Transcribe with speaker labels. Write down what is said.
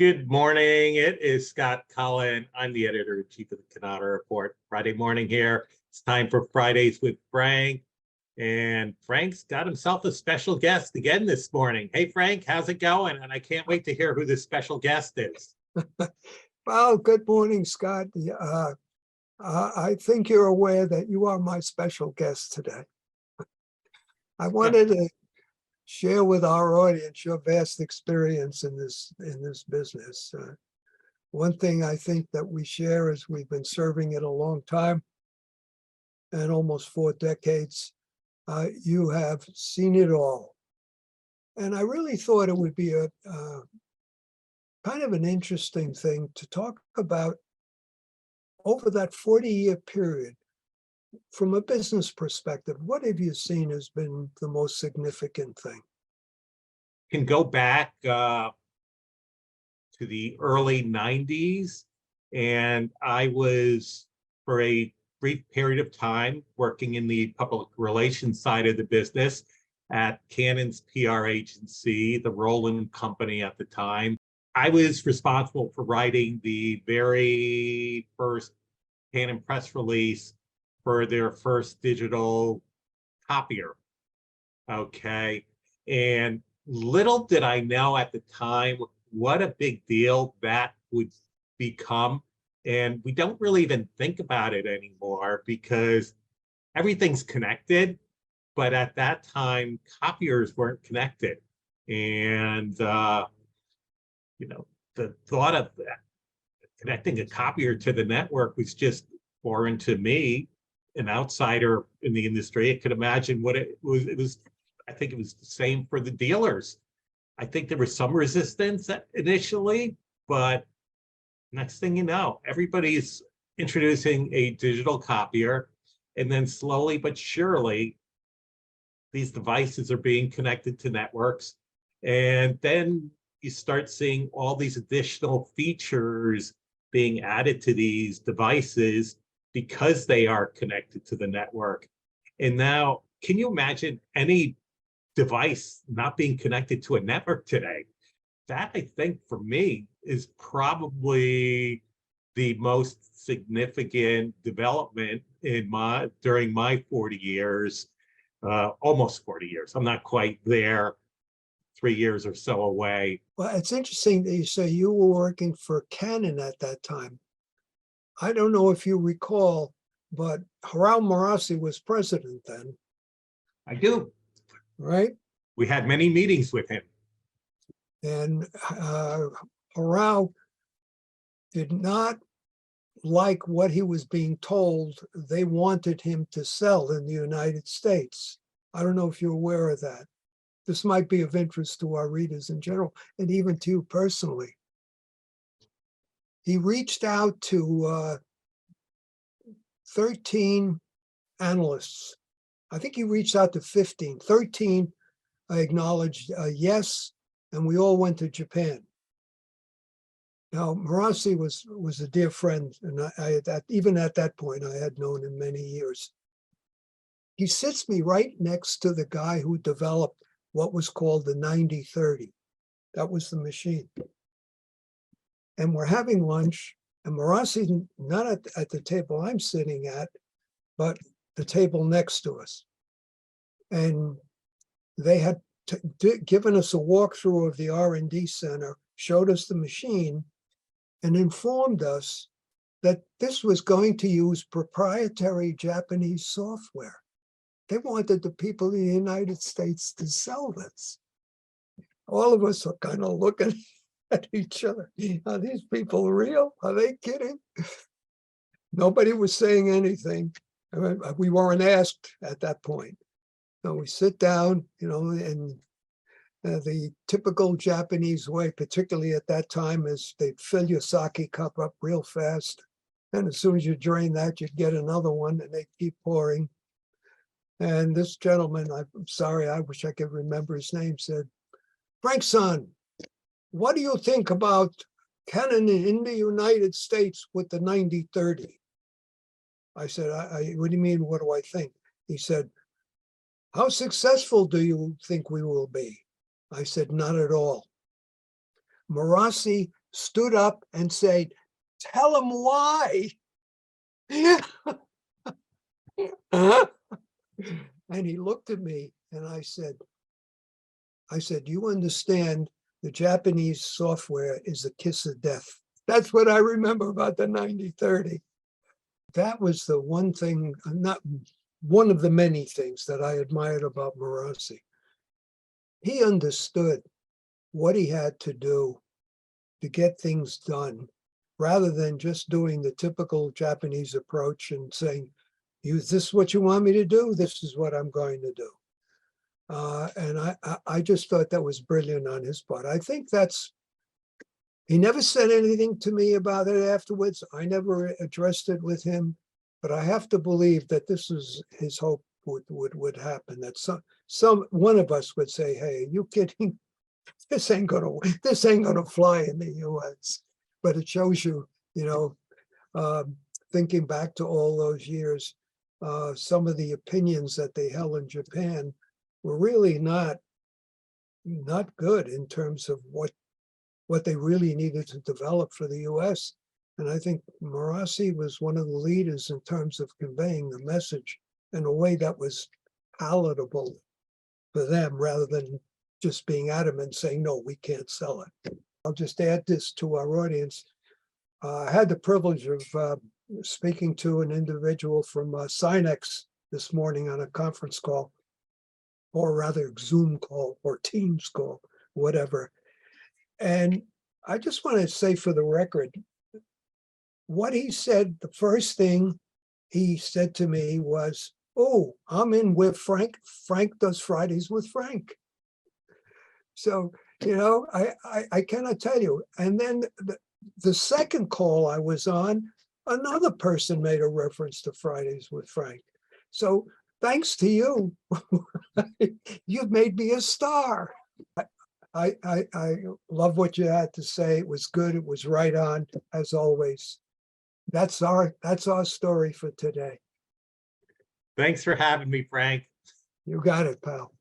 Speaker 1: Good morning. It is Scott Cullen. I'm the editor-in-chief of the Cannata Report. Friday morning here. It's time for Fridays with Frank. And Frank's got himself a special guest again this morning. Hey, Frank, how's it going? And I can't wait to hear who this special guest is.
Speaker 2: Well, good morning, Scott. I think you're aware that you are my special guest today. I wanted to share with our audience your vast experience in this business. One thing I think that we share is we've been serving it a long time, and almost 4 decades. You have seen it all, and I really thought it would be a kind of an interesting thing to talk about over that 40-year period. From a business perspective, what have you seen has been the most significant thing?
Speaker 1: Can go back to the early 90s, and I was, for a brief period of time, working in the public relations side of the business at Canon's PR agency, the Roland Company at the time. I was responsible for writing the very first Canon press release for their first digital copier. Okay. And little did I know at the time what a big deal that would become. And we don't really even think about it anymore because everything's connected. But at that time, copiers weren't connected. And, the thought of that, connecting a copier to the network was just foreign to me, an outsider in the industry. I could imagine what it was. I think it was the same for the dealers. I think there was some resistance initially, but next thing you know, everybody's introducing a digital copier, and then slowly but surely, these devices are being connected to networks. And then you start seeing all these additional features being added to these devices because they are connected to the network. And now, can you imagine any device not being connected to a network today? That, I think, for me, is probably the most significant development during my 40 years, almost 40 years. I'm not quite there, 3 years or so away.
Speaker 2: Well, it's interesting that you say you were working for Canon at that time. I don't know if you recall, but Harao Marassi was president then.
Speaker 1: I do.
Speaker 2: Right?
Speaker 1: We had many meetings with him.
Speaker 2: And Harao did not like what he was being told they wanted him to sell in the United States. I don't know if you're aware of that. This might be of interest to our readers in general, and even to you personally. He reached out to 13 analysts. I think he reached out to 15. 13 acknowledged yes, and we all went to Japan. Now, Marassi was a dear friend, and even at that point, I had known him many years. He sits me right next to the guy who developed what was called the 9030. That was the machine. And we're having lunch, and Marassi, not at the table I'm sitting at, but the table next to us. And they had given us a walkthrough of the R&D center, showed us the machine, and informed us that this was going to use proprietary Japanese software. They wanted the people in the United States to sell this. All of us are kind of looking at each other. Are these people real? Are they kidding? Nobody was saying anything. We weren't asked at that point. So we sit down, and the typical Japanese way, particularly at that time, is they'd fill your sake cup up real fast. And as soon as you drain that, you'd get another one, and they keep pouring. And this gentleman, I'm sorry, I wish I could remember his name, said, "Frank-san, what do you think about Canon in the United States with the 9030? I said, what do you mean, what do I think? He said, how successful do you think we will be? I said, not at all. Marassi stood up and said, "Tell him why." And he looked at me and I said, "You understand the Japanese software is a kiss of death." That's what I remember about the 9030. That was the one thing, not one of the many things that I admired about Marassi. He understood what he had to do to get things done, rather than just doing the typical Japanese approach and saying, "Is this what you want me to do? This is what I'm going to do." And I just thought that was brilliant on his part. I think he never said anything to me about it afterwards. I never addressed it with him, but I have to believe that this is his hope would happen, that some one of us would say, "Hey, are you kidding? This ain't gonna fly in the US." But it shows you, thinking back to all those years, some of the opinions that they held in Japan were really not good in terms of what they really needed to develop for the US. And I think Marassi was one of the leaders in terms of conveying the message in a way that was palatable for them, rather than just being adamant saying, "No, we can't sell it." I'll just add this to our audience. I had the privilege of speaking to an individual from Sinex this morning on a conference call, or rather Zoom call or Teams call, whatever. And I just want to say for the record, what he said, the first thing he said to me was, "Oh, I'm in with Frank. Frank does Fridays with Frank." So, I cannot tell you. And then the second call I was on, another person made a reference to Fridays with Frank. So thanks to you, you've made me a star. I love what you had to say. It was good. It was right on, as always. That's our story for today.
Speaker 1: Thanks for having me, Frank.
Speaker 2: You got it, pal.